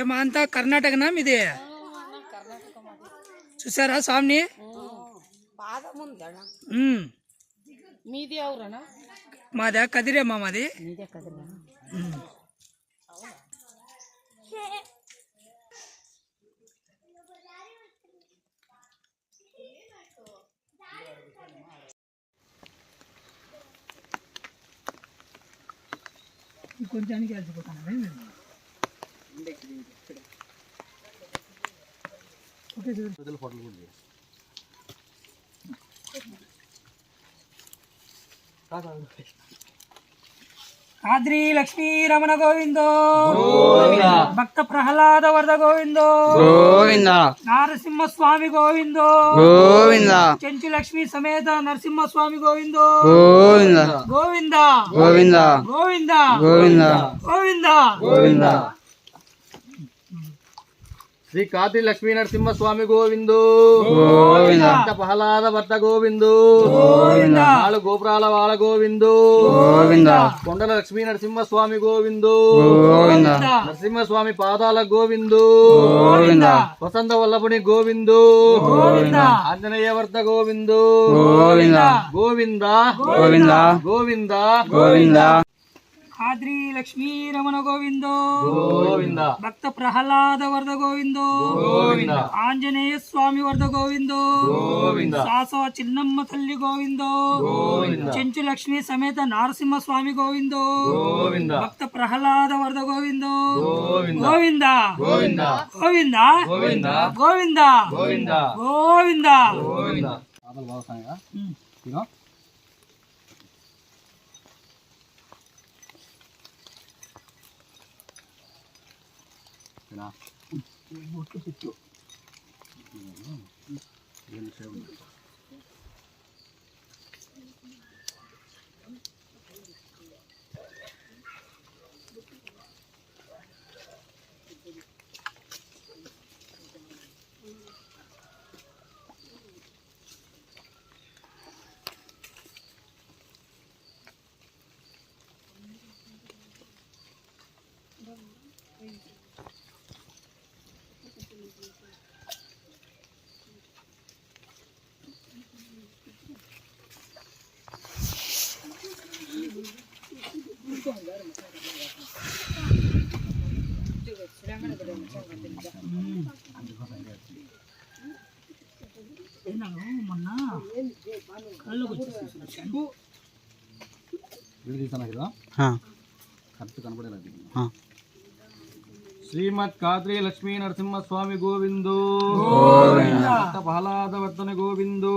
ఏమంతా కర్ణాటకనా మీది? చూసారా స్వామిని? మీది ఎవరన్నా? మాదా కదిరే మాది. కొంచెానికి వెళ్ళిపోతాను. ఓకే కాద్రి లక్ష్మీ రమణ గోవిందో భక్త ప్రహ్లాద వరద గోవిందో నారసింహస్వామి గోవిందో చెంచు లక్ష్మీ సమేత నరసింహస్వామి గోవిందో గోవింద గోవింద గోవింద గోవింద గోవింద. శ్రీ కాద్రి లక్ష్మీ నరసింహస్వామి గోవిందో భక్త ప్రహ్లాద భర్త గోవిందో నాలుగు గోపురాల వాల గోవిందో కొండల లక్ష్మీ నరసింహస్వామి గోవిందో నరసింహస్వామి పాదాల గోవిందో వసంత వల్లభుని గోవిందో ఆంజనేయ వర్త గోవిందో గోవింద గోవింద గోవింద గోవింద. కాద్రి లక్ష్మీ రమణ గోవిందో భక్త ప్రహ్లాద వరద గోవిందో ఆంజనేయ స్వామి వరద గోవిందో సాసవ చిన్నమ్మ తల్లి గోవిందో చెంచు లక్ష్మీ సమేత నారసింహ స్వామి గోవిందో భక్త ప్రహ్లాద వరద గోవిందో గోవింద గోవింద గోవింద గోవింద గోవింద గోవింద. మొన్న శ్రీమద్ కాద్రి లక్ష్మీ నరసింహస్వామి గోవిందో ప్రహ్లాద వర్ధన గోవిందో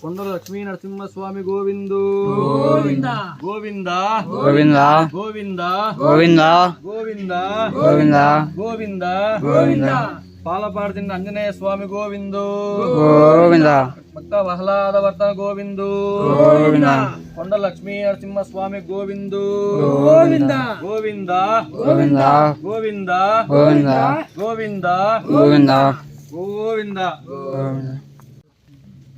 కొండల లక్ష్మీ నరసింహస్వామి గోవిందో గోవింద గోవింద గోవింద గోవింద గోవింద గోవింద గోవింద. పాలపాడుతున్న ఆంజనేయ స్వామి గోవిందో భక్త ప్రహ్లాద వర్ధన గోవిందో కొండ లక్ష్మీ నరసింహ స్వామి గోవిందో గోవింద గోవింద గోవింద గోవింద గోవింద గోవింద గోవింద.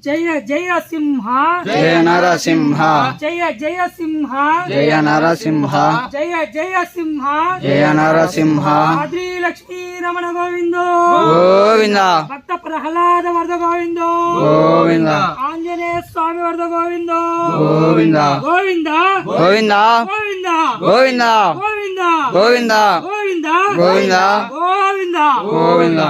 జయ జయ సింహ జయ నరసింహ జయ జయ సింహ జయ నరసింహ జయ జయ సింహ జయ నరసింహ కాద్రి లక్ష్మీ రమణ గోవిందో గోవింద భక్త ప్రహ్లాద వరద గోవిందో గోవింద ఆంజనేయ స్వామి వరద గోవిందో గోవింద గోవింద గోవింద గోవింద గోవింద గోవింద గోవింద గోవింద గోవింద గోవింద గోవింద.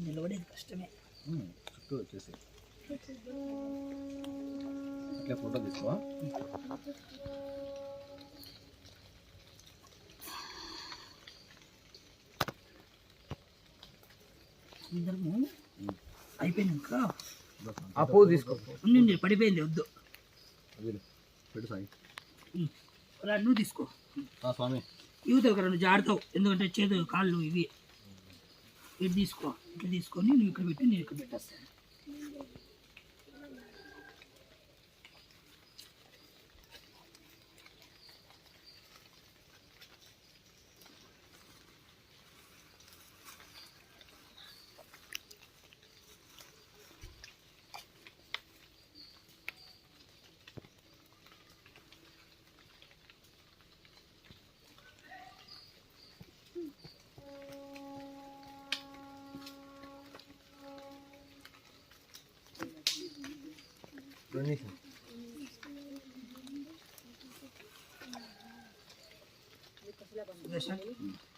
నిలబడేది కష్టమే. చుట్టూ వచ్చేసి ఇట్లా ఫోటో తీసుకో. అయిపోయినాక ఆ పువ్వు తీసుకో. పడిపోయింది వద్దు పెట్టు సాయి. నువ్వు తీసుకో స్వామి. యువతలు కదా నువ్వు జాడతావు, ఎందుకంటే చేతులు కాళ్ళు ఇవి ఇటు తీసుకో, ఇట్లా తీసుకొని నువ్వు ఇక్కడ పెట్టి నేను ఇక్కడ పెట్టేస్తాను.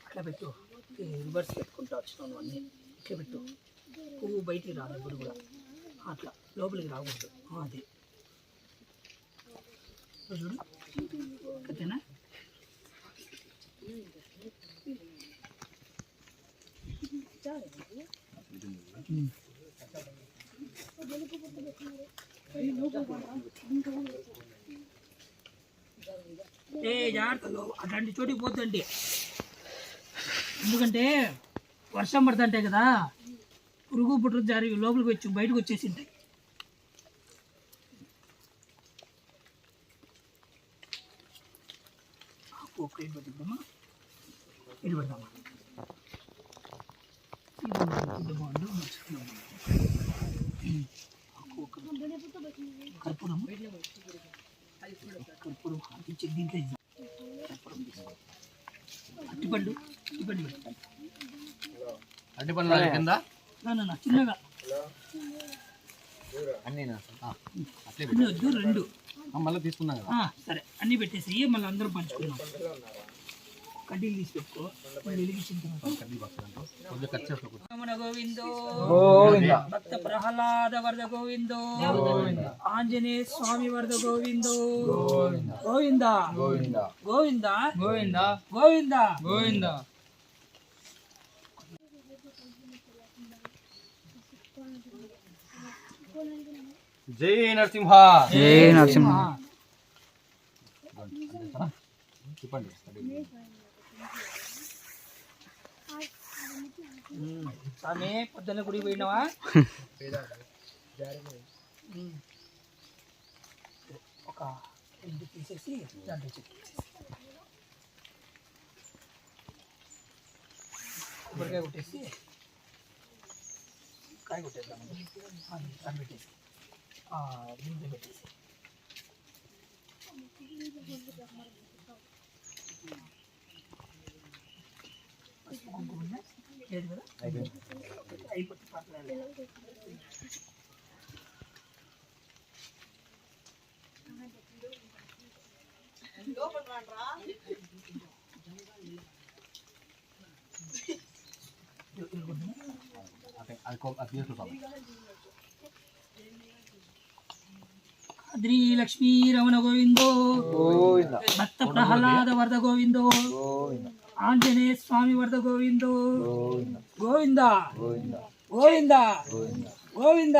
అట్లా పెట్టు, రివర్స్ పెట్టుకుంటా వచ్చినాను అన్నీ. ఇట్లా పెట్టు, పువ్వు బయటికి రాదు ఇప్పుడు కూడా, అట్లా లోపలికి రాకూడదు. అది చూడు, అంతేనా? జాగ్రత్తలో అట్లాంటి చోటికి పోతుంటే, ఎందుకంటే వర్షం పడుతుంటాయి కదా, పురుగు పుట్టు జారి లోపలికి వచ్చి బయటకు వచ్చేసి ఉంటాయి. ఇటు పెడదామా, ఇటు పెడదామా, కర్పూరం కర్పూరం అంటించి దీంట్లో ఇద్దాం. కర్పూరం తీసుకో, అట్టిపండు అట్టిపండు పెట్టాలి. అరటిపండు కింద చిన్నగా అన్నీ అట్లే అన్నీ వద్దు, రెండు మళ్ళీ తీసుకున్నాం కదా. సరే అన్నీ పెట్టేసి మళ్ళీ అందరం పంచుకున్నాం. కడ్డీలు తీసి పెట్టుకో, వెలిగించిన రమణ గోవిందో భక్త ప్రహ్లాద వరద గోవిందో ఆంజనేయ స్వామి వరద గోవిందో గోవింద గోవింద గోవింద గోవింద గోవింద గోవింద. జై నరసింహ. జై నరసింహ. చెప్పండి. స్వామి పొద్దున్న గుడికి పోయినావా? ఒక రెండు తీసేసి దాంట్లో చెట్టు కొబ్బరికాయ కొట్టేసి కాయ కొట్టేద్దాం, దాన్ని పెట్టేసి దీంట్లో పెట్టేసి లేదు కదా, అయిపోతే పర్లేదు. అద్రి లక్ష్మీ రమణ గోవిందో భక్త ప్రహ్లాద వరద గోవిందో ఆంజనేయ స్వామి వరద గోవిందో గోవింద గోవింద గోవింద.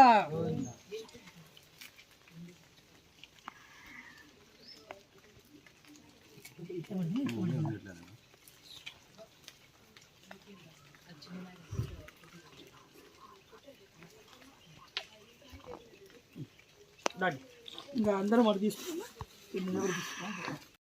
ఇంకా అందరం అటు తీసుకున్నా, తీసుకున్నా.